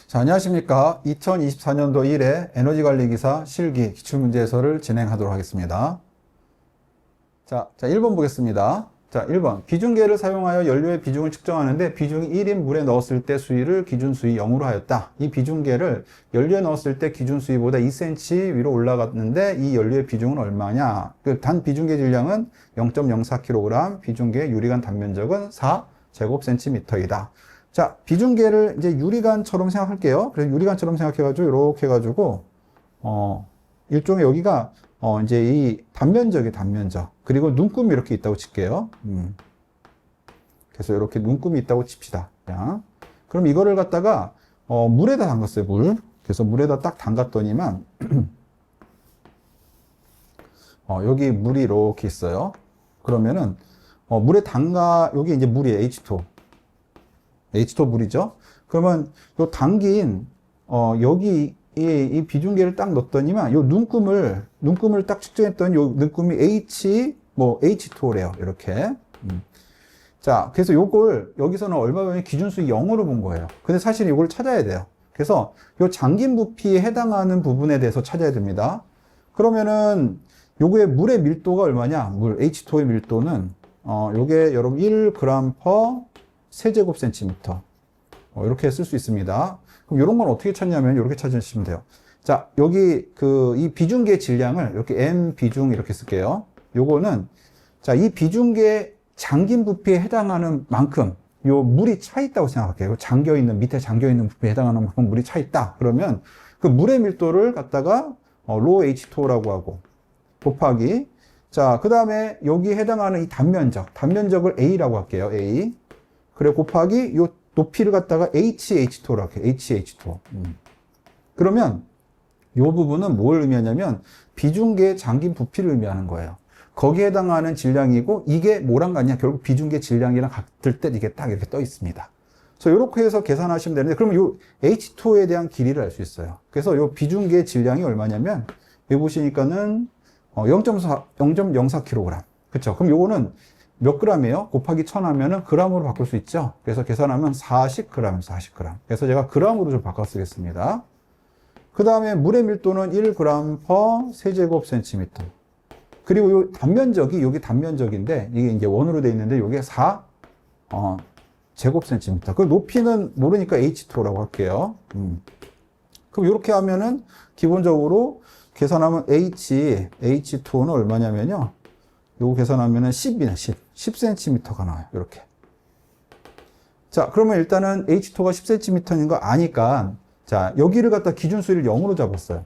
자, 안녕하십니까. 2024년도 1회 에너지관리기사 실기 기출문제 해설을 진행하도록 하겠습니다. 자, 1번 보겠습니다. 자, 1번. 비중계를 사용하여 연료의 비중을 측정하는데 비중이 1인 물에 넣었을 때 수위를 기준 수위 0으로 하였다. 이 비중계를 연료에 넣었을 때 기준 수위보다 2cm 위로 올라갔는데 이 연료의 비중은 얼마냐? 그 단 비중계 질량은 0.04kg, 비중계 유리관 단면적은 4제곱센티미터이다. 자, 비중계를 이제 유리관처럼 생각할게요. 그래서 유리관처럼 생각해가지고, 이렇게 해가지고, 일종의 여기가, 이제 이 단면적이 단면적. 그리고 눈금이 이렇게 있다고 칠게요. 그래서 이렇게 눈금이 있다고 칩시다. 자, 그럼 이거를 갖다가, 물에다 담갔어요, 물. 그래서 물에다 딱 담갔더니만, 여기 물이 이렇게 있어요. 그러면은, 물에 여기 이제 물이에요, H2O. H2O 물이죠. 그러면 요 담긴 여기 이 비중계를 딱 넣었더니만 요 눈금을 딱 측정했더니 요 눈금이 H2O래요. 이렇게. 자, 그래서 요걸 여기서는 얼마 전에 기준수 0으로 본 거예요. 근데 사실 이걸 찾아야 돼요. 그래서 요 잠긴 부피에 해당하는 부분에 대해서 찾아야 됩니다. 그러면은 요거의 물의 밀도가 얼마냐? H2O의 밀도는 요게 여러분 1g/. 세제곱센티미터. 이렇게 쓸 수 있습니다. 그럼 이런 건 어떻게 찾냐면 이렇게 찾으시면 돼요. 자, 여기 이 비중계 질량을 이렇게 M 비중 이렇게 쓸게요. 요거는 자, 이 비중계 잠긴 부피에 해당하는 만큼 요 물이 차 있다고 생각할게요. 밑에 잠겨 있는 부피에 해당하는 만큼 물이 차 있다. 그러면 그 물의 밀도를 갖다가 로 H2O라고 하고 곱하기 자, 그다음에 여기 해당하는 이 단면적을 A라고 할게요. A. 그래 곱하기 요 높이를 갖다가 HH2로 할게요. HH2. 그러면 요 부분은 뭘 의미하냐면 비중계 잠긴 부피를 의미하는 거예요. 거기에 해당하는 질량이고 이게 뭐랑 같냐? 결국 비중계 질량이랑 같을 때 이게 딱 이렇게 떠 있습니다. 그래서 이렇게 해서 계산하시면 되는데 그러면 요 H2O에 대한 길이를 알 수 있어요. 그래서 요 비중계 질량이 얼마냐면 여기 보시니까는 0.04kg. 그렇죠? 그럼 요거는 몇 g이에요? 곱하기 1000 하면은 g으로 바꿀 수 있죠? 그래서 계산하면 40g. 그래서 제가 g으로 좀 바꿔 쓰겠습니다. 그 다음에 물의 밀도는 1g/. 세제곱센티미터. 그리고 요 단면적이, 여기 단면적인데, 이게 이제 원으로 되어 있는데, 요게 4제곱센티미터. 그 높이는 모르니까 H2O라고 할게요. 그럼 이렇게 하면은, 기본적으로 계산하면 H2O는 얼마냐면요. 요거 계산하면은 10이네, 10cm가 나와요. 이렇게. 자, 그러면 일단은 H2가 10cm인 거 아니까, 자, 여기를 갖다 기준 수위를 0으로 잡았어요.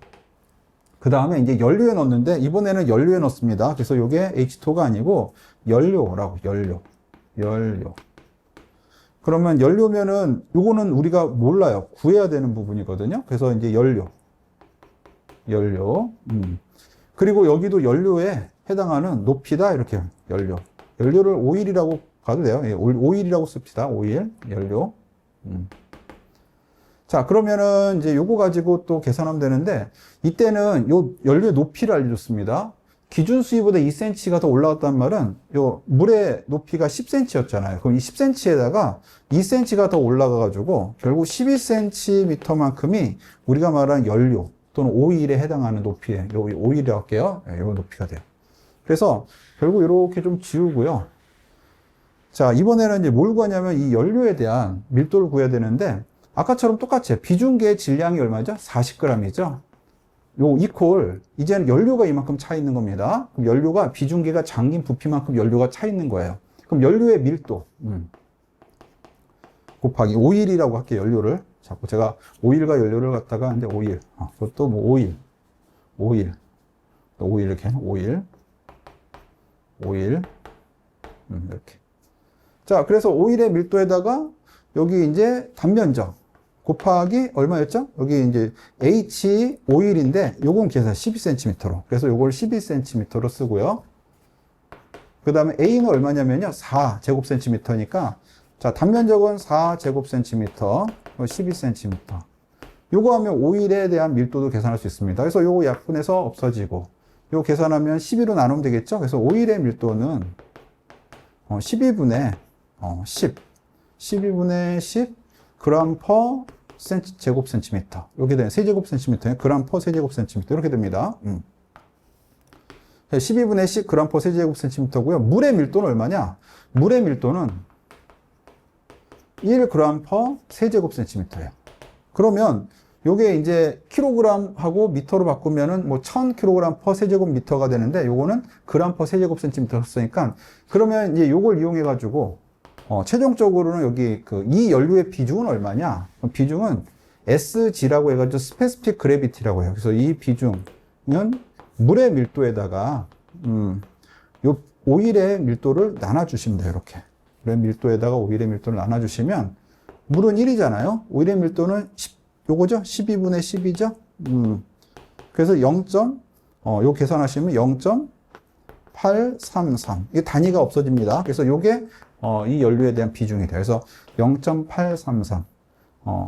그 다음에 이제 연료에 넣었는데, 이번에는 연료에 넣습니다. 그래서 요게 H2가 아니고, 연료. 그러면 연료면은, 요거는 우리가 몰라요. 구해야 되는 부분이거든요. 그래서 이제 연료. 그리고 여기도 연료에 해당하는 높이다 이렇게 연료를 오일이라고 가도 돼요. 예, 오일이라고 씁시다. 오일 연료. 자, 그러면은 이제 요거 가지고 또 계산하면 되는데 이때는 요 연료의 높이를 알려줬습니다. 기준 수위보다 2cm가 더 올라갔단 말은 요 물의 높이가 10cm였잖아요. 그럼 이 10cm에다가 2cm가 더 올라가 가지고 결국 12cm만큼이 우리가 말하는 연료 또는 오일에 해당하는 높이에 요 오일이라고 할게요. 예, 요 높이가 돼요. 그래서 결국 이렇게 좀 지우고요. 자, 이번에는 이제 뭘 구하냐면 이 연료에 대한 밀도를 구해야 되는데 아까처럼 똑같이 비중계 질량이 얼마죠? 40g이죠. 요 이퀄 이제는 연료가 이만큼 차 있는 겁니다. 그럼 연료가 비중계가 잠긴 부피만큼 연료가 차 있는 거예요. 그럼 연료의 밀도 곱하기 오일이라고 할게요. 연료를 자꾸 제가 오일과 연료를 갖다가 하는데 오일 그것도 뭐 오일 이렇게 오일 이렇게. 자, 그래서 오일의 밀도에다가 여기 이제 단면적 곱하기 얼마였죠? 여기 이제 H 오일인데 요건 계산 12cm로. 그래서 요걸 12cm로 쓰고요. 그 다음에 A는 얼마냐면요. 4제곱센티미터니까 자, 단면적은 4제곱센티미터 12cm. 요거 하면 오일에 대한 밀도도 계산할 수 있습니다. 그래서 요거 약분해서 없어지고 요거 계산하면 12로 나누면 되겠죠? 그래서 오일의 밀도는 12분의 10 g/ 제곱센티미터. 이렇게 되면 세제곱센티미터에 그램 퍼 세제곱센티미터. 이렇게 됩니다. 12분의 10 그램 퍼 세제곱센티미터고요. 물의 밀도는 얼마냐? 물의 밀도는 1 그램 퍼 세제곱센티미터예요. 그러면 요게 이제 킬로그램하고 미터로 바꾸면은 뭐 1000kg 퍼 세제곱미터가 되는데 요거는 그램 퍼 세제곱센티미터 썼으니까 그러면 이제 요걸 이용해 가지고 최종적으로는 여기 이 연료의 비중은 얼마냐? 비중은 SG라고 해가지고 스페시픽 그래비티라고 해요. 그래서 이 비중은 물의 밀도에다가 요 오일의 밀도를 나눠주시면 돼요. 이렇게 물의 밀도에다가 오일의 밀도를 나눠주시면 물은 1이잖아요. 오일의 밀도는 10, 요거죠? 12분의 10이죠? 그래서 요 계산하시면 0.833. 이게 단위가 없어집니다. 그래서 요게 이 연료에 대한 비중이 돼요. 그래서 0.833.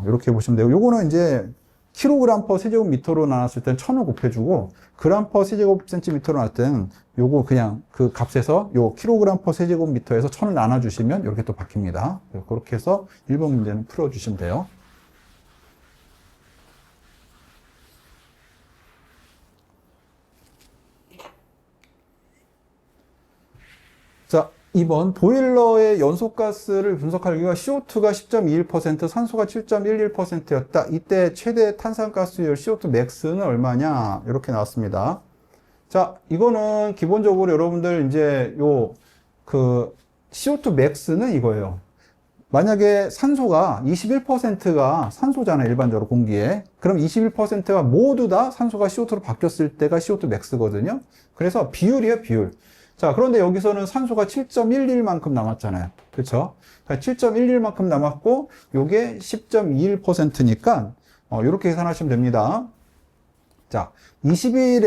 이렇게 보시면 돼요. 요거는 이제 킬로그램 퍼 세제곱미터로 나눴을 때는 1000을 곱해주고 그램 퍼 세제곱센티미터로 나눴을 때는 요거 그냥 그 값에서 요 킬로그램 퍼 세제곱미터에서 1000을 나눠주시면 이렇게 또 바뀝니다. 그렇게 해서 1번 문제는 풀어주시면 돼요. 자, 2번 보일러의 연소가스를 분석할 경우가 CO2가 10.21%, 산소가 7.11%였다. 이때 최대 탄산가스율 CO2 맥스는 얼마냐? 이렇게 나왔습니다. 자, 이거는 기본적으로 여러분들 이제 CO2 맥스는 이거예요. 만약에 산소가 21%가 산소잖아요. 일반적으로 공기에. 그럼 21%가 모두 다 산소가 CO2로 바뀌었을 때가 CO2 맥스거든요. 그래서 비율이에요, 비율. 자, 그런데 여기서는 산소가 7.11만큼 남았잖아요. 그쵸? 7.11만큼 남았고, 요게 10.21%니까, 요렇게 계산하시면 됩니다. 자, 21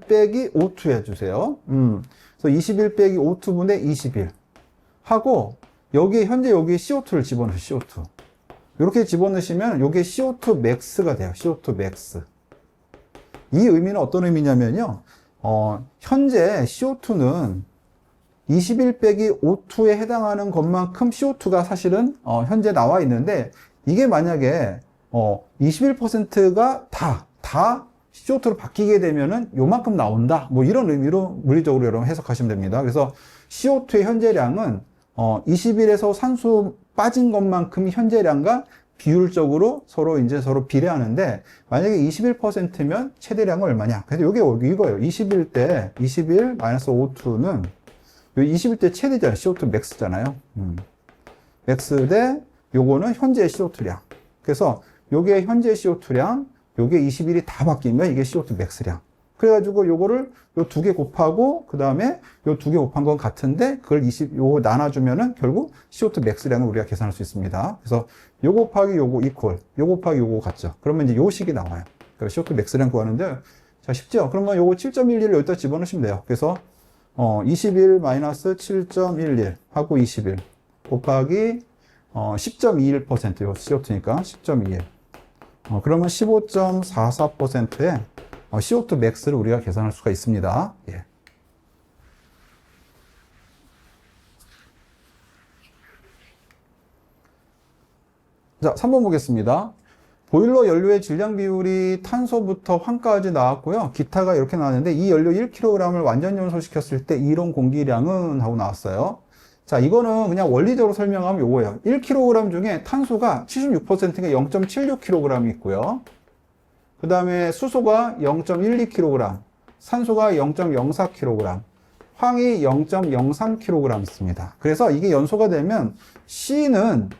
빼기 O2 해주세요. 그래서 21 빼기 O2분의 21. 하고, 현재 여기 CO2를 집어넣으세요, CO2. 요렇게 집어넣으시면, 요게 CO2 맥스가 돼요. CO2 맥스. 이 의미는 어떤 의미냐면요. 현재 CO2는 21 빼기 O2에 해당하는 것만큼 CO2가 사실은 현재 나와 있는데 이게 만약에 21%가 다 CO2로 바뀌게 되면은 요만큼 나온다. 뭐 이런 의미로 물리적으로 여러분 해석하시면 됩니다. 그래서 CO2의 현재량은 21에서 산소 빠진 것만큼 현재량과 비율적으로 서로 비례하는데, 만약에 21%면 최대량은 얼마냐? 그래서 이거예요. 21 마이너스 O2는, 21대 최대잖아요. CO2 맥스잖아요. 맥스 대, 요거는 현재 CO2량. 그래서 요게 현재 CO2량, 요게 21이 다 바뀌면 이게 CO2 맥스량. 그래가지고 요거를 요 두 개 곱하고 그 다음에 요 두 개 곱한 건 같은데 그걸 요거 나눠주면은 결국 CO2 맥스량을 우리가 계산할 수 있습니다. 그래서 요 곱하기 요거 이퀄, 요 곱하기 요거 같죠. 그러면 이제 요 식이 나와요. 그래서 CO2 맥스량 구하는데 자 쉽죠? 그러면 요거 7.11을 여기다 집어넣으시면 돼요. 그래서 21 마이너스 7.11 하고 21 곱하기 10.21% 요 CO2니까 10.21 그러면 15.44%에 CO2 맥스를 우리가 계산할 수가 있습니다. 예. 자, 3번 보겠습니다. 보일러 연료의 질량 비율이 탄소부터 황까지 나왔고요. 기타가 이렇게 나왔는데 이 연료 1kg을 완전 연소시켰을 때 이론 공기량은 하고 나왔어요. 자, 이거는 그냥 원리적으로 설명하면 요거예요. 1kg 중에 탄소가 76%가 0.76kg 있고요. 그 다음에 수소가 0.12kg, 산소가 0.04kg, 황이 0.03kg 있습니다. 그래서 이게 연소가 되면 C는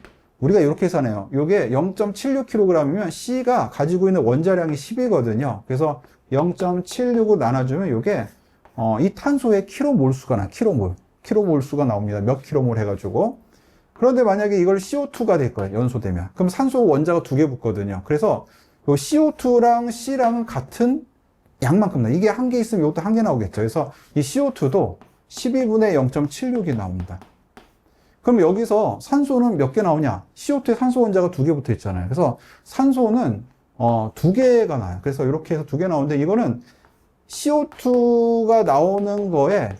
우리가 이렇게 계산해요. 이게 0.76kg이면 C가 가지고 있는 원자량이 10이거든요. 그래서 0.76을 나눠주면 이게 이 탄소의 킬로몰수가 나요. 킬로몰수가 나옵니다. 몇 킬로몰 해가지고. 그런데 만약에 이걸 CO2가 될 거예요. 연소되면. 그럼 산소 원자가 두 개 붙거든요. 그래서 요 CO2랑 C랑은 같은 양만큼 나요. 이게 한 개 있으면 이것도 한 개 나오겠죠. 그래서 이 CO2도 12분의 0.76이 나옵니다. 그럼 여기서 산소는 몇 개 나오냐? CO2에 산소 원자가 두 개 붙어 있잖아요. 그래서 산소는 두 개가 나요. 그래서 이렇게 해서 두 개 나오는데 이거는 CO2가 나오는 거에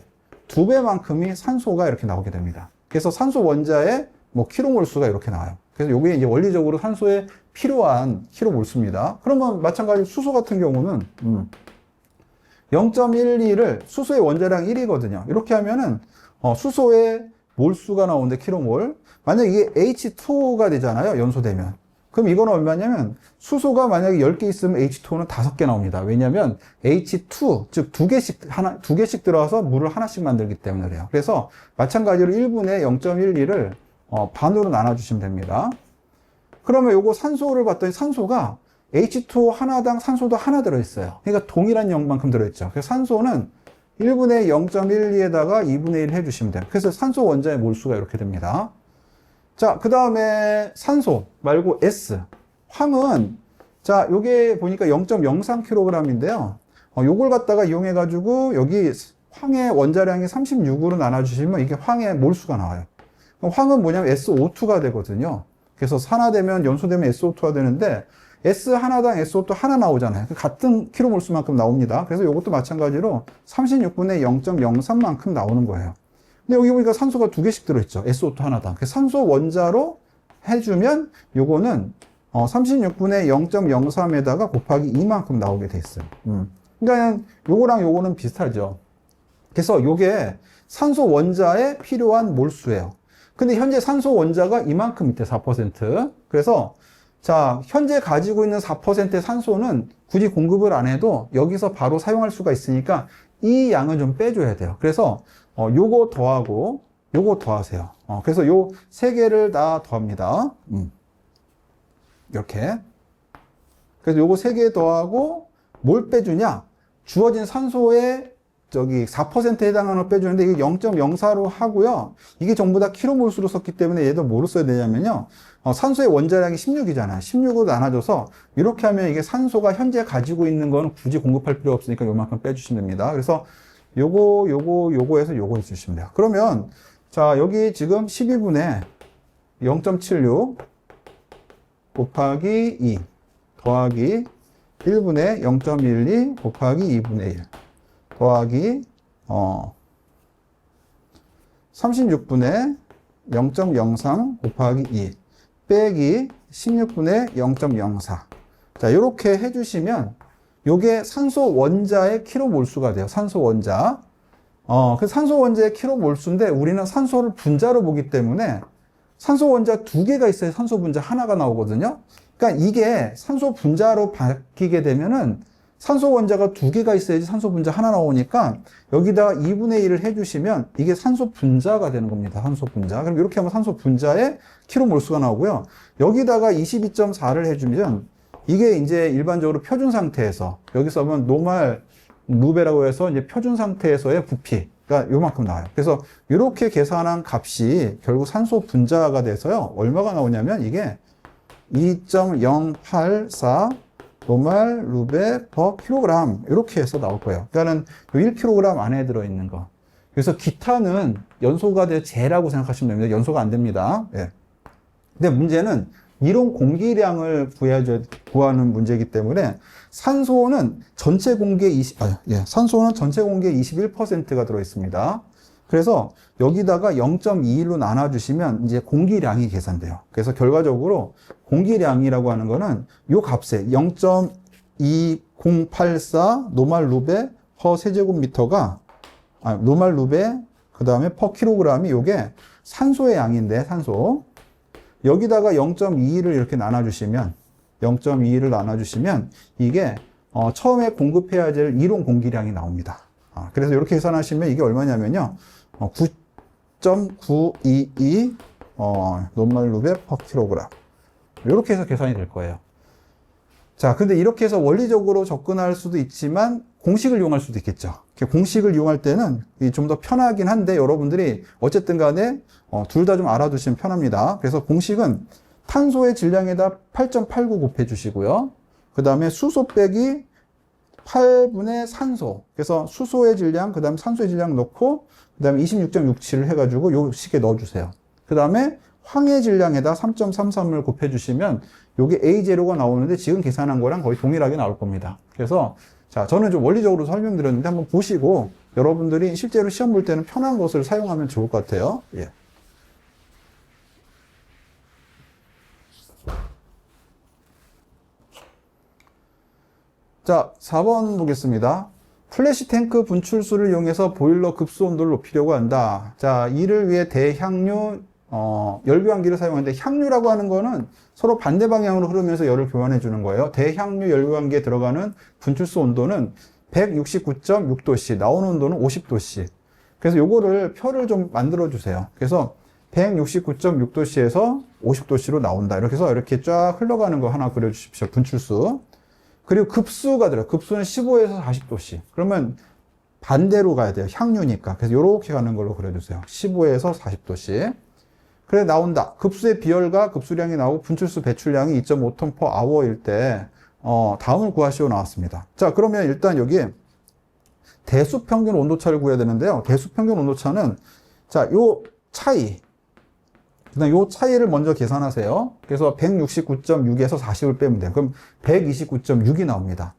두 배만큼이 산소가 이렇게 나오게 됩니다. 그래서 산소 원자의 킬로몰수가 이렇게 나와요. 그래서 요게 이제 원리적으로 산소에 필요한 킬로몰수입니다. 그러면 마찬가지로 수소 같은 경우는 0.12를 수소의 원자량 1이거든요. 이렇게 하면은 수소의 몰수가 나오는데 킬로몰. 만약 이게 H2O가 되잖아요. 연소되면. 그럼 이거는 얼마냐면 수소가 만약에 10개 있으면 H2O는 5개 나옵니다. 왜냐면 H2, 즉 두 개씩 들어와서 물을 하나씩 만들기 때문에 그래요. 그래서 마찬가지로 1분의 0.12를 반으로 나눠주시면 됩니다. 그러면 요거 산소를 봤더니 산소가 H2O 하나당 산소도 하나 들어있어요. 그러니까 동일한 양만큼 들어있죠. 그래서 산소는 1분의 0.12에다가 2분의 1 해주시면 돼요. 그래서 산소 원자의 몰수가 이렇게 됩니다. 자, 그 다음에 산소 말고 S. 황은, 자, 요게 보니까 0.03kg인데요. 요걸 갖다가 이용해가지고 여기 황의 원자량이 36으로 나눠주시면 이게 황의 몰수가 나와요. 그럼 황은 뭐냐면 SO2가 되거든요. 그래서 산화되면, 연소되면 SO2가 되는데, S 하나당 SO2 하나 나오잖아요. 같은 킬로몰수만큼 나옵니다. 그래서 이것도 마찬가지로 36분의 0.03만큼 나오는 거예요. 근데 여기 보니까 산소가 2개씩 들어있죠. SO2 하나당. 그래서 산소 원자로 해주면 요거는 36분의 0.03에다가 곱하기 2만큼 나오게 돼 있어요. 그러니까 요거랑 요거는 비슷하죠. 그래서 요게 산소 원자에 필요한 몰수예요. 근데 현재 산소 원자가 이만큼 있대, 4%. 그래서 자, 현재 가지고 있는 4%의 산소는 굳이 공급을 안 해도 여기서 바로 사용할 수가 있으니까 이 양은 좀 빼줘야 돼요. 그래서 요거 더하고 요거 더하세요. 그래서 요 세 개를 다 더합니다. 이렇게. 그래서 요거 세 개 더하고 뭘 빼주냐? 주어진 산소의 저기 4%에 해당하는 걸 빼주는데 이게 0.04로 하고요. 이게 전부 다 킬로몰수로 썼기 때문에 얘도 뭐로 써야 되냐면요. 산소의 원자량이 16이잖아요. 16으로 나눠줘서 이렇게 하면 이게 산소가 현재 가지고 있는 거는 굳이 공급할 필요 없으니까 요만큼 빼주시면 됩니다. 그래서 요거에서 요거 해주시면 돼요. 그러면 자, 여기 지금 12분의 0.76 곱하기 2 더하기 1분의 0.12 곱하기 2분의 1 더하기 36분의 0.03 곱하기 2 빼기 16분의 0.04. 자, 이렇게 해주시면 요게 산소 원자의 킬로몰수가 돼요. 산소 원자. 그 산소 원자의 킬로몰수인데 우리는 산소를 분자로 보기 때문에 산소 원자 2개가 있어야 산소 분자 하나가 나오거든요. 그러니까 이게 산소 분자로 바뀌게 되면은 산소 원자가 2개가 있어야지 산소 분자 하나 나오니까 여기다가 2분의 1을 해주시면 이게 산소 분자가 되는 겁니다. 산소 분자. 그럼 이렇게 하면 산소 분자의 킬로몰수가 나오고요. 여기다가 22.4를 해주면 이게 이제 일반적으로 표준 상태에서 여기서 보면 노말 루베라고 해서 이제 표준 상태에서의 부피가 요만큼 나와요. 그래서 이렇게 계산한 값이 결국 산소 분자가 돼서요. 얼마가 나오냐면 이게 2.084 노말 루베 퍼 킬로그램 이렇게 해서 나올 거예요. 그러니까는 1kg 안에 들어있는 거. 그래서 기타는 연소가 될 제라고 생각하시면 됩니다. 연소가 안 됩니다. 예. 근데 문제는 이론 공기량을 구하는 문제이기 때문에 산소는 전체 공기의 산소는 전체 공기의 21%가 들어 있습니다. 그래서 여기다가 0.21로 나눠주시면 이제 공기량이 계산돼요. 그래서 결과적으로 공기량이라고 하는 거는 요 값에 0.2084 노말 루베 퍼 세제곱미터가 노말 루베 그 다음에 퍼 킬로그램이 요게 산소의 양인데 산소 여기다가 0.21을 이렇게 나눠주시면 0.21을 나눠주시면 이게 처음에 공급해야 될 이론 공기량이 나옵니다. 그래서 이렇게 계산하시면 이게 얼마냐면요 9.922 노말 루베 퍼 킬로그램 이렇게 해서 계산이 될 거예요. 자, 근데 이렇게 해서 원리적으로 접근할 수도 있지만 공식을 이용할 수도 있겠죠. 공식을 이용할 때는 좀 더 편하긴 한데 여러분들이 어쨌든 간에 둘 다 좀 알아두시면 편합니다. 그래서 공식은 탄소의 질량에다 8.89 곱해 주시고요. 그 다음에 수소 빼기 8분의 산소. 그래서 수소의 질량, 그 다음에 산소의 질량 넣고 그 다음에 26.67을 해가지고 요 식에 넣어주세요. 그 다음에 황의 질량에다 3.33을 곱해주시면 요게 A0가 나오는데 지금 계산한 거랑 거의 동일하게 나올 겁니다. 그래서 자, 저는 좀 원리적으로 설명드렸는데 한번 보시고 여러분들이 실제로 시험 볼 때는 편한 것을 사용하면 좋을 것 같아요. 예. 자, 4번 보겠습니다. 플래시 탱크 분출수를 이용해서 보일러 급수 온도를 높이려고 한다. 자, 이를 위해 대향류 열교환기를 사용하는데, 향류라고 하는 거는 서로 반대 방향으로 흐르면서 열을 교환해 주는 거예요. 대향류 열교환기에 들어가는 분출수 온도는 169.6도씨, 나오는 온도는 50도씨. 그래서 요거를 표를 좀 만들어 주세요. 그래서 169.6도씨에서 50도씨로 나온다. 이렇게 해서 이렇게 쫙 흘러가는 거 하나 그려 주십시오. 분출수. 그리고 급수가 들어요. 급수는 15에서 40도씨. 그러면 반대로 가야 돼요. 향유니까. 그래서 이렇게 가는 걸로 그려주세요. 15에서 40도씨. 그래 나온다. 급수의 비열과 급수량이 나오고 분출수 배출량이 2.5톤 per hour일 때 다음을 구하시오 나왔습니다. 자, 그러면 일단 여기 대수 평균 온도차를 구해야 되는데요. 대수 평균 온도차는 자, 요 차이. 그다음 요 차이를 먼저 계산하세요. 그래서 169.6에서 40을 빼면 돼요. 그럼 129.6이 나옵니다.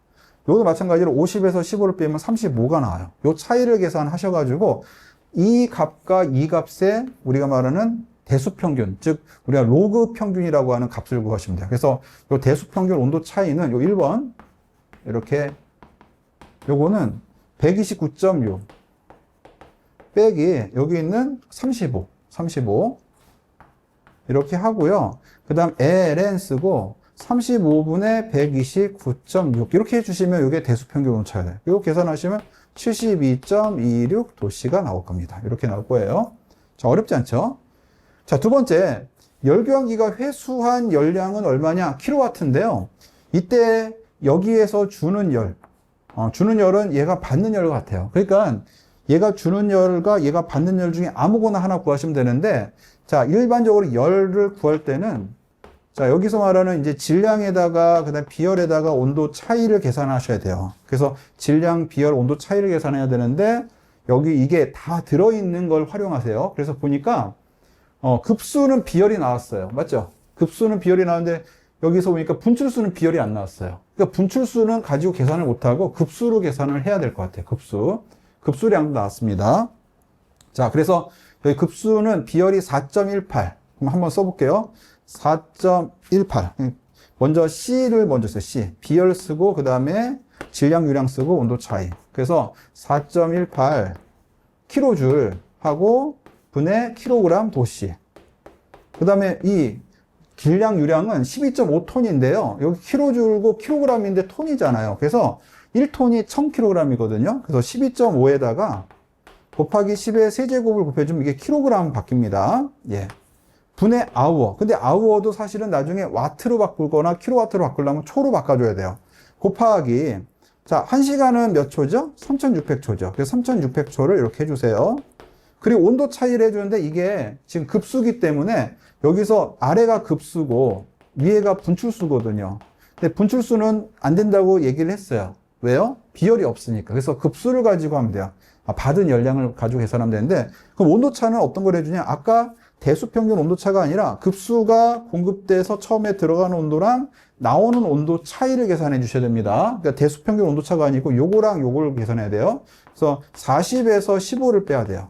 요도 마찬가지로 50에서 15를 빼면 35가 나와요. 요 차이를 계산하셔가지고 이 값과 이 값에 우리가 말하는 대수 평균, 즉 우리가 로그 평균이라고 하는 값을 구하시면 돼요. 그래서 요 대수 평균 온도 차이는 요 1번 이렇게 요거는 129.6 빼기 여기 있는 35 이렇게 하고요. 그 다음 ln 쓰고 35분의 129.6 이렇게 해주시면 이게 대수평균 온도차가 돼요. 이거 계산하시면 72.26도씨가 나올 겁니다. 이렇게 나올 거예요. 자, 어렵지 않죠? 자, 두 번째, 열교환기가 회수한 열량은 얼마냐? 킬로와트인데요. 이때 여기에서 주는 열은 얘가 받는 열 같아요. 그러니까 얘가 주는 열과 얘가 받는 열 중에 아무거나 하나 구하시면 되는데, 자, 일반적으로 열을 구할 때는, 자, 여기서 말하는 이제 질량에다가, 그 다음 비열에다가 온도 차이를 계산하셔야 돼요. 그래서 질량, 비열, 온도 차이를 계산해야 되는데, 여기 이게 다 들어있는 걸 활용하세요. 그래서 보니까, 급수는 비열이 나왔어요. 맞죠? 급수는 비열이 나왔는데, 여기서 보니까 분출수는 비열이 안 나왔어요. 그러니까 분출수는 가지고 계산을 못하고 급수로 계산을 해야 될 것 같아요. 급수량도 나왔습니다. 자, 그래서 여기 급수는 비열이 4.18. 그럼 한번 써볼게요. 4.18. 먼저 C를 먼저 써요. C. 비열 쓰고, 그 다음에 질량, 유량 쓰고, 온도 차이. 그래서 4.18 킬로줄 하고, 분의 킬로그램 도씨. 그 다음에 이 질량, 유량은 12.5톤인데요. 여기 킬로줄고 킬로그램인데 톤이잖아요. 그래서 1톤이 1000kg이거든요. 그래서 12.5에다가 곱하기 10의 세제곱을 곱해주면 이게 킬로그램 바뀝니다. 예. 분의 아우어. 근데 아우어도 사실은 나중에 와트로 바꾸거나 킬로와트로 바꾸려면 초로 바꿔줘야 돼요. 곱하기. 자, 1시간은 몇 초죠? 3600초죠. 그래서 3600초를 이렇게 해주세요. 그리고 온도 차이를 해주는데 이게 지금 급수기 때문에 여기서 아래가 급수고 위에가 분출수거든요. 근데 분출수는 안 된다고 얘기를 했어요. 왜요? 비열이 없으니까. 그래서 급수를 가지고 하면 돼요. 받은 열량을 가지고 계산하면 되는데, 그럼 온도차는 어떤 걸 해주냐? 아까 대수평균 온도차가 아니라 급수가 공급돼서 처음에 들어가는 온도랑 나오는 온도 차이를 계산해 주셔야 됩니다. 그러니까 대수평균 온도차가 아니고 요거랑 요걸 계산해야 돼요. 그래서 40에서 15를 빼야 돼요.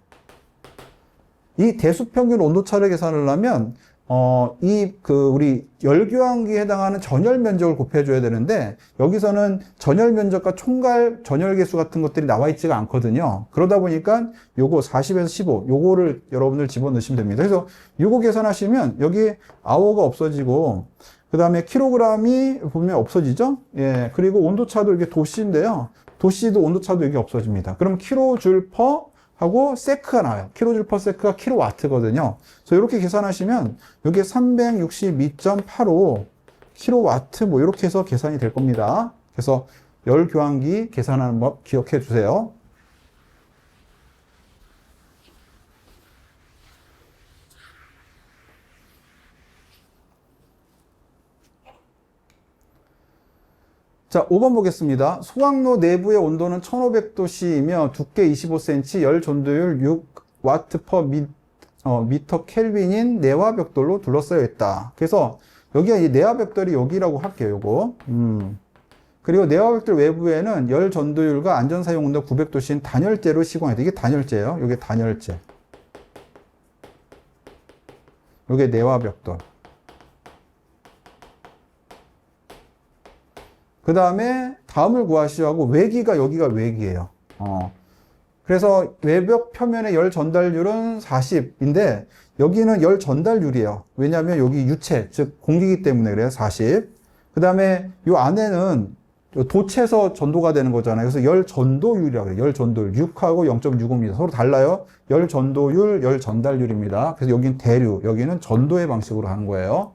이 대수평균 온도차를 계산하려면 우리 열교환기에 해당하는 전열 면적을 곱해줘야 되는데, 여기서는 전열 면적과 총괄 전열 개수 같은 것들이 나와 있지가 않거든요. 그러다 보니까 요거 40에서 15, 요거를 여러분들 집어넣으시면 됩니다. 그래서 요거 계산하시면 여기 아워가 없어지고, 그 다음에 킬로그램이 보면 없어지죠? 예. 그리고 온도차도 이게 도씨인데요. 도씨도 온도차도 이게 없어집니다. 그럼 킬로줄 퍼 하고 세크가 나와요. 킬로줄 퍼 세크가 킬로와트거든요. 그래서 이렇게 계산하시면 이게 362.85 킬로와트 뭐 이렇게 해서 계산이 될 겁니다. 그래서 열 교환기 계산하는 법 기억해 주세요. 자, 5번 보겠습니다. 소각로 내부의 온도는 1500도씨이며 두께 25cm, 열 전도율 6W per 미터 켈빈인 내화 벽돌로 둘러싸여 있다. 그래서 여기가 이 내화 벽돌이 여기라고 할게요. 요거. 그리고 내화 벽돌 외부에는 열 전도율과 안전 사용 온도 900도씨인 단열재로 시공해야 이게 단열재예요. 이게 단열재. 요게 내화 벽돌. 그 다음에 다음을 구하시오 하고 외기가 여기가 외기예요. 그래서 외벽 표면의 열 전달률은 40인데 여기는 열 전달률이에요. 왜냐하면 여기 유체, 즉 공기이기 때문에 그래요. 40. 그 다음에 이 안에는 도체에서 전도가 되는 거잖아요. 그래서 열 전도율이라고 해요. 열 전도율. 6하고 0.65입니다. 서로 달라요. 열 전도율, 열 전달률입니다. 그래서 여기는 대류, 여기는 전도의 방식으로 하는 거예요.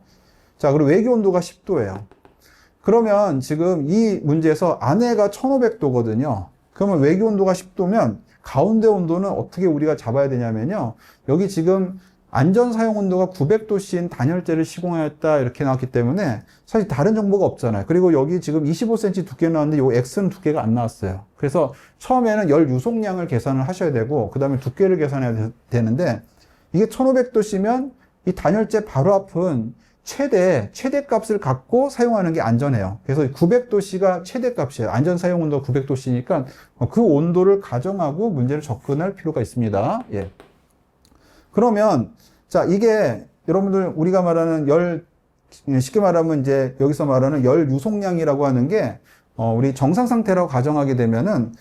자, 그리고 외기 온도가 10도예요. 그러면 지금 이 문제에서 안에가 1500도거든요. 그러면 외기 온도가 10도면 가운데 온도는 어떻게 우리가 잡아야 되냐면요. 여기 지금 안전 사용 온도가 900도씨인 단열재를 시공하였다 이렇게 나왔기 때문에 사실 다른 정보가 없잖아요. 그리고 여기 지금 25cm 두께 나왔는데 요 X는 두께가 안 나왔어요. 그래서 처음에는 열 유속량을 계산을 하셔야 되고 그 다음에 두께를 계산해야 되는데 이게 1500도씨면 이 단열재 바로 앞은 최대 값을 갖고 사용하는 게 안전해요. 그래서 900도씨가 최대 값이에요. 안전 사용 온도가 900도씨니까 그 온도를 가정하고 문제를 접근할 필요가 있습니다. 예. 그러면 자, 이게 여러분들 우리가 말하는 쉽게 말하면 이제 여기서 말하는 열 유속량이라고 하는 게 우리 정상 상태라고 가정하게 되면은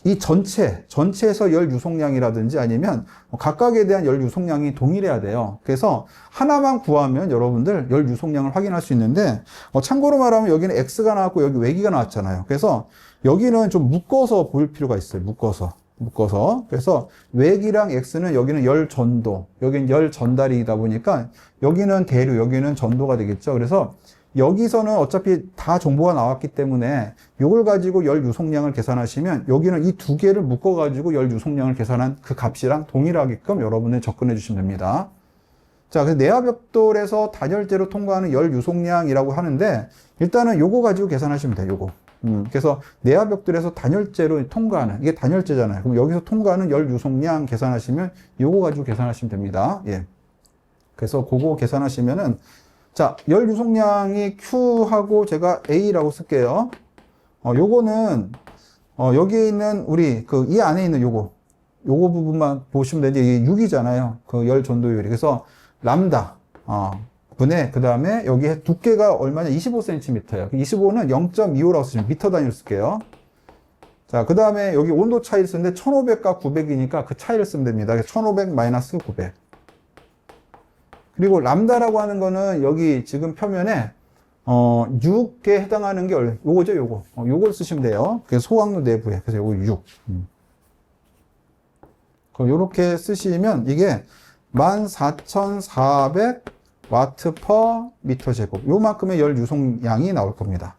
이 전체에서 열 유속량이라든지 아니면 각각에 대한 열 유속량이 동일해야 돼요. 그래서 하나만 구하면 여러분들 열 유속량을 확인할 수 있는데 참고로 말하면 여기는 X가 나왔고 여기 외기가 나왔잖아요. 그래서 여기는 좀 묶어서 볼 필요가 있어요. 묶어서. 그래서 외기랑 X는 여기는 열 전도, 여기는 열 전달이다 보니까 여기는 대류, 여기는 전도가 되겠죠. 그래서 여기서는 어차피 다 정보가 나왔기 때문에 이걸 가지고 열 유속량을 계산하시면 여기는 이 두 개를 묶어 가지고 열 유속량을 계산한 그 값이랑 동일하게끔 여러분이 접근해 주시면 됩니다. 자, 그래서 내화벽돌에서 단열재로 통과하는 열 유속량이라고 하는데 일단은 요거 가지고 계산하시면 돼요. 요거. 그래서 내화벽돌에서 단열재로 통과하는, 이게 단열재잖아요. 그럼 여기서 통과하는 열 유속량 계산하시면 요거 가지고 계산하시면 됩니다. 예. 그래서 그거 계산하시면은 자, 열 유속량이 Q하고 제가 A라고 쓸게요. 요거는 여기에 있는 우리 이 안에 있는 요거 부분만 보시면 되는데 이게 6이잖아요. 그 열 전도율이. 그래서 람다 분의 그 다음에 여기 두께가 얼마냐? 25cm예요. 25는 0.25라고 쓰시면 미터 단위로 쓸게요. 자, 그 다음에 여기 온도 차이를 쓰는데 1500과 900이니까 그 차이를 쓰면 됩니다. 1500 마이너스 900. 그리고 람다라고 하는 거는 여기 지금 표면에 6에 해당하는 게 요거죠, 요거. 요걸 쓰시면 돼요. 그래서 소각로 내부에. 그래서 요거 6. 그럼 요렇게 쓰시면 이게 14,400 와트 퍼 미터 제곱. 요만큼의 열 유속량이 나올 겁니다.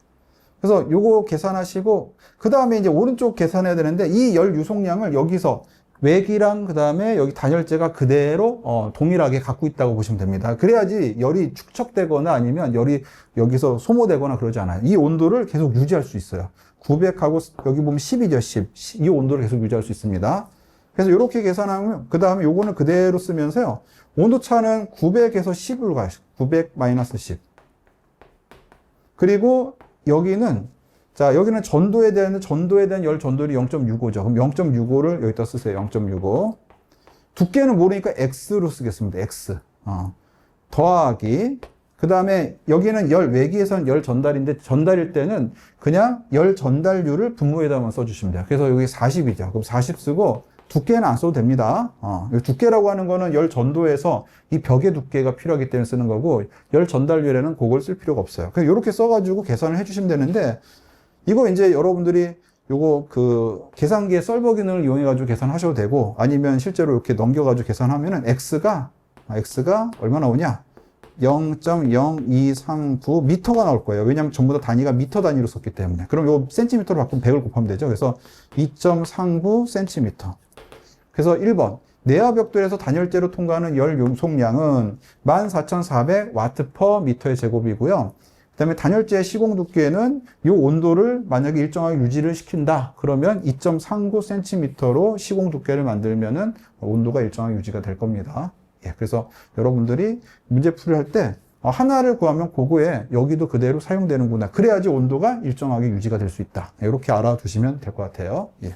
그래서 요거 계산하시고 그 다음에 이제 오른쪽 계산해야 되는데 이 열 유속량을 여기서 외기랑 그 다음에 여기 단열재가 그대로 동일하게 갖고 있다고 보시면 됩니다. 그래야지 열이 축적되거나 아니면 열이 여기서 소모되거나 그러지 않아요. 이 온도를 계속 유지할 수 있어요. 900하고 여기 보면 10이죠, 10. 이 온도를 계속 유지할 수 있습니다. 그래서 이렇게 계산하면 그 다음에 요거는 그대로 쓰면서요. 온도차는 900에서 10으로 가요. 900 마이너스 10. 그리고 여기는 자, 여기는 전도에 대한 열 전도율이 0.65죠. 그럼 0.65를 여기다 쓰세요. 0.65. 두께는 모르니까 X로 쓰겠습니다. X. 더하기. 그 다음에 여기는 외기에서는 열 전달인데 전달일 때는 그냥 열 전달률을 분모에다만 써주시면 돼요. 그래서 여기 40이죠. 그럼 40 쓰고 두께는 안 써도 됩니다. 두께라고 하는 거는 열 전도에서 이 벽의 두께가 필요하기 때문에 쓰는 거고 열 전달률에는 그걸 쓸 필요가 없어요. 그래서 이렇게 써가지고 계산을 해주시면 되는데 이거 이제 여러분들이 요거 계산기의 설버 기능을 이용해가지고 계산하셔도 되고 아니면 실제로 이렇게 넘겨가지고 계산하면은 X가 얼마 나오냐? 0.0239 미터가 나올 거예요. 왜냐하면 전부 다 단위가 미터 단위로 썼기 때문에. 그럼 요 센티미터로 바꾸면 100을 곱하면 되죠. 그래서 2.39 센티미터. 그래서 1번. 내화벽돌에서 단열재로 통과하는 열 유속량은 14,400 와트 퍼 미터의 제곱이고요. 그 다음에 단열재의 시공 두께는 이 온도를 만약에 일정하게 유지를 시킨다. 그러면 2.39cm로 시공 두께를 만들면은 온도가 일정하게 유지가 될 겁니다. 예, 그래서 여러분들이 문제풀이를 할 때 하나를 구하면 그거에 여기도 그대로 사용되는구나. 그래야지 온도가 일정하게 유지가 될 수 있다. 이렇게 알아두시면 될 것 같아요. 예.